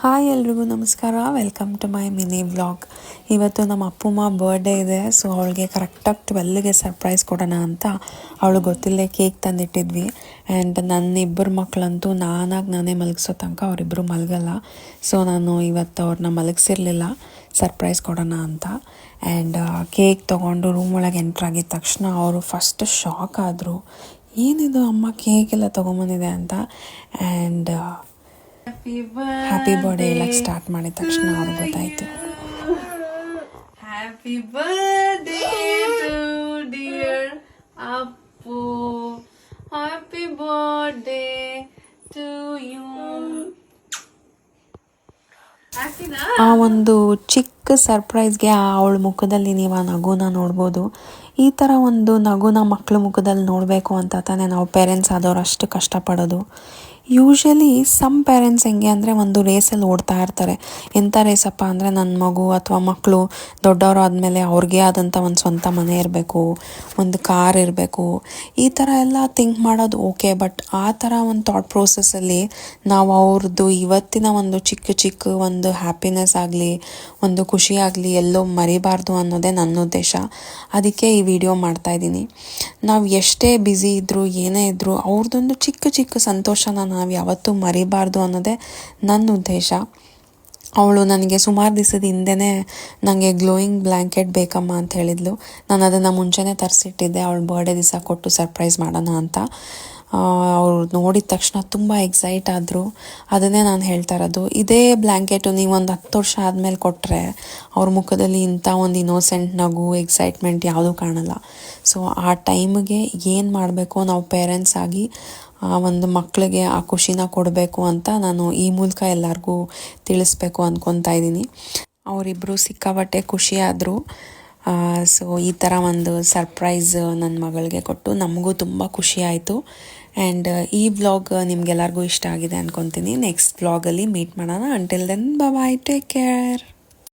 Hi ಎಲ್ರಿಗೂ ನಮಸ್ಕಾರ, welcome to my mini vlog. ಇವತ್ತು ನಮ್ಮ ಅಪ್ಪಮ್ಮ ಬರ್ಡೇ ಇದೆ. ಸೊ ಅವಳಿಗೆ ಕರೆಕ್ಟಾಗಿ 12ಗೆ ಸರ್ಪ್ರೈಸ್ ಕೊಡೋಣ ಅಂತ ಅವಳು ಗೊತ್ತಿಲ್ಲದೆ ಕೇಕ್ ತಂದಿಟ್ಟಿದ್ವಿ. ಆ್ಯಂಡ್ ನನ್ನ ಇಬ್ಬರು ಮಕ್ಕಳಂತೂ ನಾನೇ ಮಲಗಿಸೋ ತನಕ ಅವರಿಬ್ಬರು ಮಲಗಲ್ಲ. ಸೊ ನಾನು ಇವತ್ತು ಅವ್ರನ್ನ ಮಲಗಿಸಿರ್ಲಿಲ್ಲ ಸರ್ಪ್ರೈಸ್ ಕೊಡೋಣ ಅಂತ. ಆ್ಯಂಡ್ ಕೇಕ್ ತೊಗೊಂಡು ರೂಮ್ ಒಳಗೆ ಎಂಟ್ರಾಗಿದ್ದ ತಕ್ಷಣ ಅವರು ಫಸ್ಟ್ ಶಾಕ್ ಆದರು, ಏನಿದು ಅಮ್ಮ ಕೇಕ್ ಎಲ್ಲ ತೊಗೊಂಬಂದಿದೆ ಅಂತ. ಆ್ಯಂಡ್ ಹ್ಯಾಪಿ ಬರ್ಡೇ ಹೇಳಕ್ಕೆ ಸ್ಟಾರ್ಟ್ ಮಾಡಿದ ತಕ್ಷಣ ಅವ್ರಿಗೆ ಗೊತ್ತಾಯಿತು. Happy birthday to dear Appu, happy birthday to you. ಆ ಒಂದು ಚಿಕ್ಕ ಸರ್ಪ್ರೈಸ್ಗೆ ಅವಳ ಮುಖದಲ್ಲಿ ನೀವು ಆ ನಗುನ ನೋಡ್ಬೋದು. ಈ ಥರ ಒಂದು ನಗುನ ಮಕ್ಕಳ ಮುಖದಲ್ಲಿ ನೋಡಬೇಕು ಅಂತ ತಾನೇ ನಾವು ಪೇರೆಂಟ್ಸ್ ಆದವ್ರು ಅಷ್ಟು ಕಷ್ಟಪಡೋದು. ಯೂಶ್ವಲಿ ಸಮ್ ಪೇರೆಂಟ್ಸ್ ಹೆಂಗೆ ಅಂದರೆ ಒಂದು ರೇಸಲ್ಲಿ ಓಡ್ತಾ ಇರ್ತಾರೆ. ಎಂಥ ರೇಸಪ್ಪ ಅಂದರೆ ನನ್ನ ಮಗು ಅಥವಾ ಮಕ್ಕಳು ದೊಡ್ಡವರು ಆದಮೇಲೆ ಅವ್ರಿಗೆ ಆದಂಥ ಒಂದು ಸ್ವಂತ ಮನೆ ಇರಬೇಕು, ಒಂದು ಕಾರ್ ಇರಬೇಕು, ಈ ಥರ ಎಲ್ಲ ಥಿಂಕ್ ಮಾಡೋದು ಓಕೆ. ಬಟ್ ಆ ಥರ ಒಂದು ಥಾಟ್ ಪ್ರೋಸೆಸ್ಸಲ್ಲಿ ನಾವು ಅವ್ರದ್ದು ಇವತ್ತಿನ ಒಂದು ಚಿಕ್ಕ ಒಂದು ಹ್ಯಾಪಿನೆಸ್ ಆಗಲಿ, ಒಂದು ಖುಷಿ ಆಗಲಿ ಎಲ್ಲೋ ಮರಿಬಾರ್ದು ಅನ್ನೋದೇ ನನ್ನ ಉದ್ದೇಶ. ಅದಕ್ಕೆ ಈ ವಿಡಿಯೋ ಮಾಡ್ತಾಯಿದ್ದೀನಿ. ನಾವು ಎಷ್ಟೇ ಬ್ಯುಸಿ ಇದ್ದರೂ ಏನೇ ಇದ್ದರೂ ಅವ್ರದ್ದೊಂದು ಚಿಕ್ಕ ಸಂತೋಷನ ನಾವು ಯಾವತ್ತೂ ಮರಿಬಾರ್ದು ಅನ್ನೋದೇ ನನ್ನ ಉದ್ದೇಶ. ಅವಳು ನನಗೆ ಸುಮಾರು ದಿವಸದ ಹಿಂದೆನೇ ನನಗೆ ಗ್ಲೋಯಿಂಗ್ ಬ್ಲ್ಯಾಂಕೆಟ್ ಬೇಕಮ್ಮ ಅಂತ ಹೇಳಿದ್ಲು. ನಾನು ಅದನ್ನು ಮುಂಚೆನೇ ತರಿಸಿಟ್ಟಿದ್ದೆ, ಅವಳು ಬರ್ಡೇ ದಿವಸ ಕೊಟ್ಟು ಸರ್ಪ್ರೈಸ್ ಮಾಡೋಣ ಅಂತ. ಅವ್ರು ನೋಡಿದ ತಕ್ಷಣ ತುಂಬ ಎಕ್ಸೈಟ್ ಆದರು. ಅದನ್ನೇ ನಾನು ಹೇಳ್ತಾ ಇರೋದು, ಇದೇ ಬ್ಲ್ಯಾಂಕೆಟು ನೀವು ಒಂದು 10 ವರ್ಷ ಆದಮೇಲೆ ಕೊಟ್ಟರೆ ಅವ್ರ ಮುಖದಲ್ಲಿ ಇಂಥ ಒಂದು ಇನ್ನೋಸೆಂಟ್ ನಗು, ಎಕ್ಸೈಟ್ಮೆಂಟ್ ಯಾವುದೂ ಕಾಣಲ್ಲ. ಸೊ ಆ ಟೈಮಿಗೆ ಏನು ಮಾಡಬೇಕು ನಾವು ಪೇರೆಂಟ್ಸ್ ಆಗಿ ಆ ಒಂದು ಮಕ್ಕಳಿಗೆ ಆ ಖುಷಿನ ಕೊಡಬೇಕು ಅಂತ ನಾನು ಈ ಮೂಲಕ ಎಲ್ಲರಿಗೂ ತಿಳಿಸ್ಬೇಕು ಅಂದ್ಕೊತಾ ಇದ್ದೀನಿ. ಅವರಿಬ್ಬರು ಸಿಕ್ಕಾಪಟ್ಟೆ ಖುಷಿಯಾದರು. ಸೊ ಈ ಥರ ಒಂದು ಸರ್ಪ್ರೈಸ್ ನನ್ನ ಮಗಳಿಗೆ ಕೊಟ್ಟು ನಮಗೂ ತುಂಬ ಖುಷಿ ಆಯಿತು. ಆ್ಯಂಡ್ ಈ ವ್ಲಾಗ್ ನಿಮಗೆಲ್ಲರಿಗೂ ಇಷ್ಟ ಆಗಿದೆ ಅಂದ್ಕೊತೀನಿ. ನೆಕ್ಸ್ಟ್ ವ್ಲಾಗಲ್ಲಿ ಮೀಟ್ ಮಾಡೋಣ. Until then bye, take care.